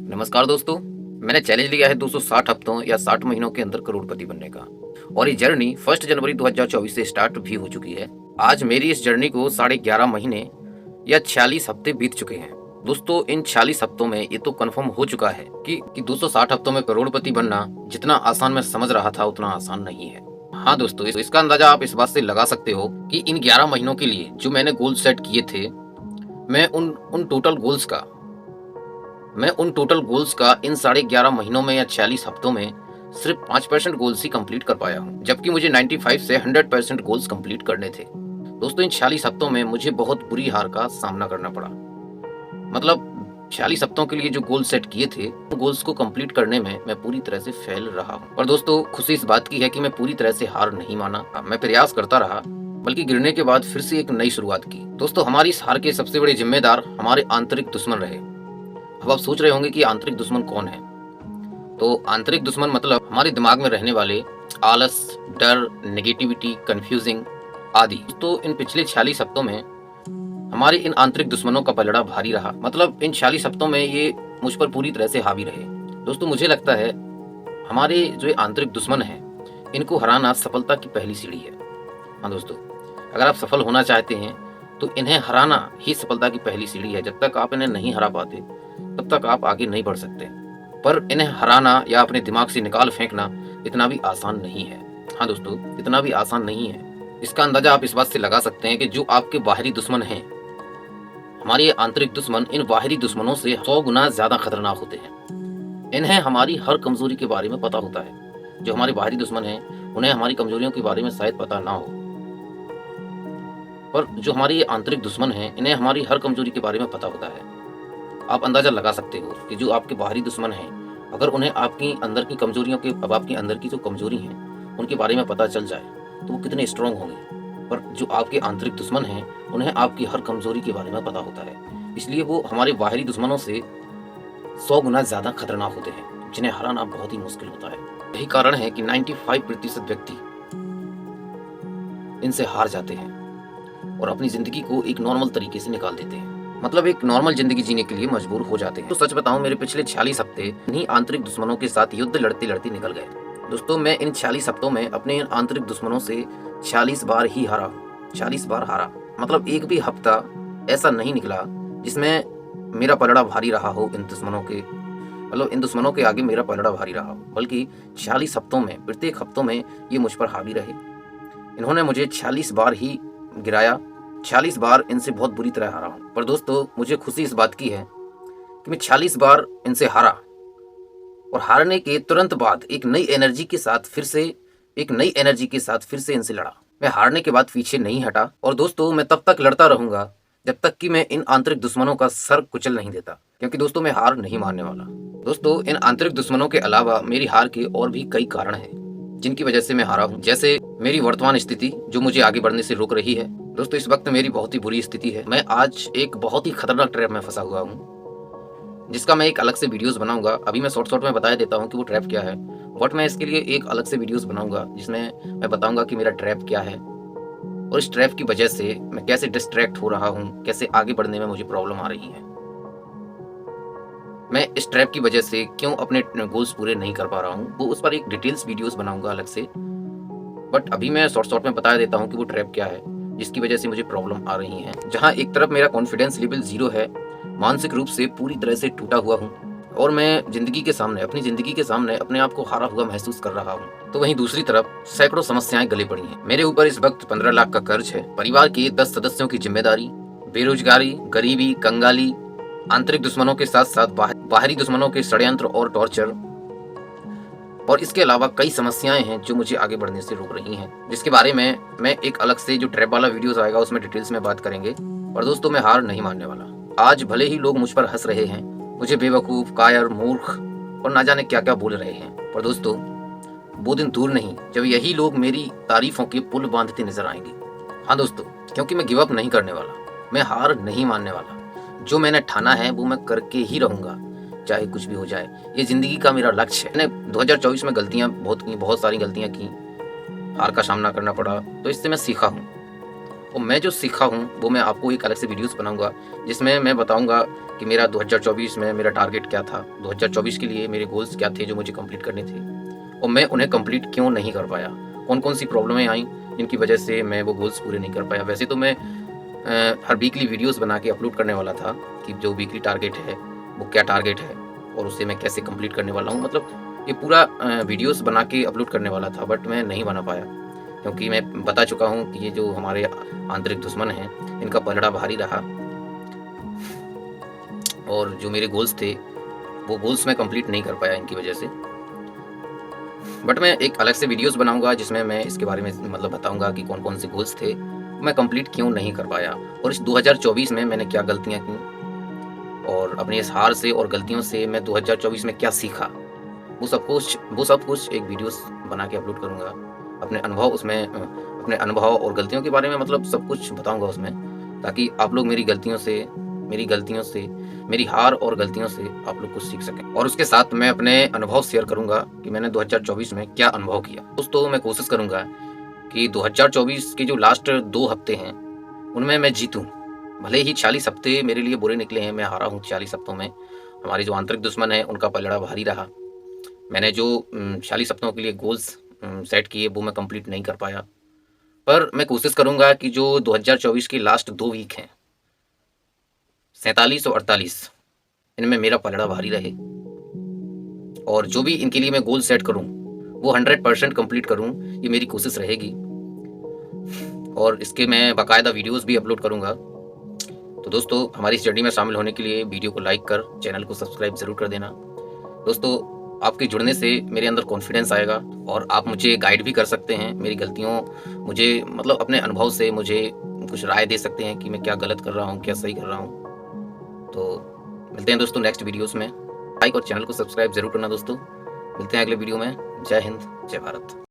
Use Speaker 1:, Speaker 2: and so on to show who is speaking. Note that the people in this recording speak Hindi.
Speaker 1: नमस्कार दोस्तों। मैंने चैलेंज लिया है 260 हफ्तों या 60 महीनों के अंदर करोड़पति बनने का। और ये जर्नी 1 जनवरी 2024 से स्टार्ट भी हो चुकी है। आज मेरी इस जर्नी को 11.5 महीने या 46 हफ्ते बीत चुके हैं। दोस्तों, इन 46 हफ्तों में ये तो कंफर्म हो चुका है कि 260 हफ्तों में करोड़पति बनना जितना आसान मैं समझ रहा था उतना आसान नहीं है। हाँ दोस्तों, इसका अंदाजा आप इस बात से लगा सकते हो कि इन 11 महीनों के लिए जो मैंने गोल सेट किए थे, मैं उन टोटल गोल्स का इन 11.5 महीनों में या 46 हफ्तों में सिर्फ 5% गोल्स ही कंप्लीट कर पाया हूँ, जबकि मुझे 95 से 100% गोल्स कंप्लीट करने थे। दोस्तों, इन 46 हफ्तों में मुझे बहुत बुरी हार का सामना करना पड़ा। मतलब 46 हफ्तों के लिए जो गोल सेट किए थे, गोल्स को कंप्लीट करने में मैं पूरी तरह से फेल रहा हूँ। पर दोस्तों, खुशी इस बात की है कि मैं पूरी तरह से हार नहीं माना। मैं प्रयास करता रहा, बल्कि गिरने के बाद फिर से एक नई शुरुआत की। दोस्तों, हमारी इस हार के सबसे बड़े जिम्मेदार हमारे आंतरिक दुश्मन रहे। अब आप सोच रहे होंगे कि आंतरिक दुश्मन कौन है। तो आंतरिक दुश्मन मतलब हमारे दिमाग में रहने वाले आलस, डर, नेगेटिविटी, कंफ्यूजिंग आदि। तो इन पिछले 46 हफ्तों में हमारे इन आंतरिक दुश्मनों का पलड़ा भारी रहा। मतलब इन 46 हफ्तों में ये मुझ पर पूरी तरह से हावी रहे। दोस्तों, मुझे लगता है हमारे जो आंतरिक दुश्मन हैं, इनको हराना सफलता की पहली सीढ़ी है। हाँ दोस्तों, अगर आप सफल होना चाहते हैं तो इन्हें हराना ही सफलता की पहली सीढ़ी है। जब तक आप इन्हें नहीं हरा पाते तब तक आप आगे नहीं बढ़ सकते। पर इन्हें हराना या अपने दिमाग से निकाल फेंकना इतना भी आसान नहीं है। हाँ दोस्तों, इतना भी आसान नहीं है। इसका अंदाजा आप इस बात से लगा सकते हैं कि जो आपके बाहरी दुश्मन हैं, हमारे आंतरिक दुश्मन इन बाहरी दुश्मनों से 100 गुना ज्यादा खतरनाक होते हैं। इन्हें हमारी हर कमजोरी के बारे में पता होता है। जो हमारे बाहरी दुश्मन हैं, उन्हें हमारी कमजोरियों के बारे में शायद पता ना हो, पर जो हमारे आंतरिक दुश्मन हैं, इन्हें हमारी हर कमजोरी के बारे में पता होता है। आप अंदाजा लगा सकते हो कि जो आपके बाहरी दुश्मन हैं, अगर उन्हें आपकी अंदर की कमजोरियों के अब आपकी अंदर की जो कमजोरी हैं उनके बारे में पता चल जाए तो वो कितने स्ट्रांग होंगे। पर जो आपके आंतरिक दुश्मन हैं, उन्हें आपकी हर कमजोरी के बारे में पता होता है, इसलिए वो हमारे बाहरी दुश्मनों से 100 गुना ज्यादा खतरनाक होते हैं, जिन्हें हराना बहुत ही मुश्किल होता है। यही कारण है कि 95% व्यक्ति इनसे हार जाते हैं और अपनी जिंदगी को एक नॉर्मल तरीके से निकाल देते हैं। मतलब एक नॉर्मल जिंदगी जीने के लिए मजबूर हो जाते हैं। तो सच बताऊं, मेरे पिछले 46 हफ्ते इन्हीं आंतरिक दुश्मनों के साथ युद्ध लड़ते लड़ते निकल गए। दोस्तों, मैं इन 46 हफ्तों में अपने इन आंतरिक दुश्मनों से 46 बार ही हारा। 46 बार हारा। मतलब एक भी हफ्ता ऐसा नहीं निकला जिसमें मेरा पलड़ा भारी रहा हो इन दुश्मनों के, मतलब इन दुश्मनों के आगे मेरा पलड़ा भारी रहा हो, बल्कि 46 हफ्तों में प्रत्येक हफ्तों में ये मुझ पर हावी रहे। इन्होंने मुझे 46 बार ही गिराया। 46 बार इनसे बहुत बुरी तरह हारा हूं। पर दोस्तों, मुझे खुशी इस बात की है कि मैं 46 बार इनसे हारा और हारने के तुरंत बाद एक नई एनर्जी के साथ फिर से इनसे लड़ा। मैं हारने के बाद पीछे नहीं हटा। और दोस्तों, मैं तब तक लड़ता रहूंगा जब तक कि मैं इन आंतरिक दुश्मनों का सर कुचल नहीं देता, क्योंकि दोस्तों मैं हार नहीं मानने वाला। दोस्तों, इन आंतरिक दुश्मनों के अलावा मेरी हार के और भी कई कारण हैं जिनकी वजह से मैं हारा हूँ। जैसे मेरी वर्तमान स्थिति जो मुझे आगे बढ़ने से रोक रही है। दोस्तों, इस वक्त मेरी बहुत ही बुरी स्थिति है। मैं आज एक बहुत ही खतरनाक ट्रैप में फंसा हुआ हूँ, जिसका मैं एक अलग से वीडियोस बनाऊंगा। अभी मैं शॉर्ट में बता देता हूँ कि वो ट्रैप क्या है, बट मैं इसके लिए एक अलग से वीडियोस बनाऊंगा जिसमें मैं बताऊंगा कि मेरा ट्रैप क्या है और इस ट्रैप की वजह से मैं कैसे डिस्ट्रैक्ट हो रहा हूँ, कैसे आगे बढ़ने में मुझे प्रॉब्लम आ रही है, मैं इस ट्रैप की वजह से क्यों अपने गोल्स पूरे नहीं कर पा रहा हूँ। वो उस पर एक डिटेल्स वीडियोस बनाऊंगा अलग से। बट अभी मैं शॉर्ट में बता देता हूँ कि वो ट्रैप क्या है जिसकी वजह से मुझे प्रॉब्लम आ रही है। जहाँ एक तरफ मेरा कॉन्फिडेंस लेवल 0 है, मानसिक रूप से पूरी तरह से टूटा हुआ हूँ और मैं अपनी जिंदगी के सामने अपने आप को हारा हुआ महसूस कर रहा हूँ, तो वहीं दूसरी तरफ सैकड़ों समस्याएं गले पड़ी हैं। मेरे ऊपर इस वक्त 15 लाख का कर्ज है, परिवार के 10 सदस्यों की जिम्मेदारी, बेरोजगारी, गरीबी, कंगाली, आंतरिक दुश्मनों के साथ साथ बाहरी दुश्मनों के षड्यंत्र और टॉर्चर, और इसके अलावा कई समस्याएं हैं जो मुझे आगे बढ़ने से रोक रही हैं, जिसके बारे में मैं एक अलग से जो ट्रैप वाला वीडियोस आएगा उसमें डिटेल्स में बात करेंगे। और दोस्तों, मैं हार नहीं मानने वाला। आज भले ही लोग मुझ पर हंस रहे हैं, मुझे बेवकूफ, कायर, मूर्ख और ना जाने क्या क्या बोल रहे हैं, पर दोस्तों वो दिन दूर नहीं जब यही लोग मेरी तारीफों के पुल बांधते नजर आएंगे। हाँ दोस्तों, क्योंकि मैं गिव अप नहीं करने वाला, मैं हार नहीं मानने वाला। जो मैंने ठाना है वो मैं करके ही रहूंगा, चाहे कुछ भी हो जाए। ये जिंदगी का मेरा लक्ष्य है। मैंने 2024 में गलतियां बहुत की, बहुत सारी गलतियां की, हार का सामना करना पड़ा, तो इससे मैं सीखा हूँ और मैं जो सीखा हूँ वो मैं आपको एक अलग से वीडियोस बनाऊंगा, जिसमें मैं बताऊंगा कि मेरा 2024 में मेरा टारगेट क्या था, 2024 के लिए मेरे गोल्स क्या थे जो मुझे कंप्लीट करने थे और मैं उन्हें कंप्लीट क्यों नहीं कर पाया, कौन कौन सी प्रॉब्लमें आई जिनकी वजह से मैं वो गोल्स पूरे नहीं कर पाया। वैसे तो मैं हर वीकली वीडियोस बना के अपलोड करने वाला था कि जो वीकली टारगेट है वो क्या टारगेट है और उसे मैं कैसे कंप्लीट करने वाला हूँ, मतलब ये पूरा वीडियोस बना के अपलोड करने वाला था, बट मैं नहीं बना पाया क्योंकि मैं बता चुका हूँ कि ये जो हमारे आंतरिक दुश्मन हैं इनका पलड़ा भारी रहा और जो मेरे गोल्स थे वो गोल्स मैं कंप्लीट नहीं कर पाया इनकी वजह से। बट मैं एक अलग से वीडियोस बनाऊंगा जिसमें मैं इसके बारे में मतलब बताऊंगा कि कौन कौन से गोल्स थे मैं कंप्लीट क्यों नहीं कर पाया और इस 2024 में मैंने क्या गलतियां की और अपनी इस हार से और गलतियों से मैं 2024 में क्या सीखा, वो सब कुछ एक वीडियोस बना के अपलोड करूंगा। अपने अनुभव उसमें अपने अनुभव और गलतियों के बारे में मतलब सब कुछ बताऊंगा उसमें, ताकि आप लोग मेरी हार और गलतियों से आप लोग कुछ सीख सकें। और उसके साथ मैं अपने अनुभव शेयर करूंगा कि मैंने 2024 में क्या अनुभव किया। दोस्तों मैं कोशिश करूंगा कि 2024 के जो लास्ट 2 हफ्ते हैं उनमें मैं जीतूं। भले ही 46 हफ्ते मेरे लिए बुरे निकले हैं, मैं हारा हूँ 46 हफ्तों में। हमारे जो आंतरिक दुश्मन है उनका पलड़ा भारी रहा। मैंने जो 46 हफ्तों के लिए गोल्स सेट किए वो मैं कंप्लीट नहीं कर पाया। पर मैं कोशिश करूंगा कि जो 2024 के लास्ट 2 वीक हैं 47 और 48 इनमें मेरा पलड़ा भारी रहे और जो भी इनके लिए मैं गोल सेट करूं वो 100% कंप्लीट करूं, ये मेरी कोशिश रहेगी। और इसके मैं बाकायदा वीडियोस भी अपलोड करूंगा। तो दोस्तों हमारी इस जर्नी में शामिल होने के लिए वीडियो को लाइक कर चैनल को सब्सक्राइब जरूर कर देना। दोस्तों आपके जुड़ने से मेरे अंदर कॉन्फिडेंस आएगा और आप मुझे गाइड भी कर सकते हैं। मेरी गलतियों मुझे मतलब अपने अनुभव से मुझे कुछ राय दे सकते हैं कि मैं क्या गलत कर रहा हूँ क्या सही कर रहा हूँ। तो मिलते हैं दोस्तों नेक्स्ट वीडियोस में। लाइक और चैनल को सब्सक्राइब जरूर करना दोस्तों। मिलते हैं अगले वीडियो में। जय हिंद जय भारत।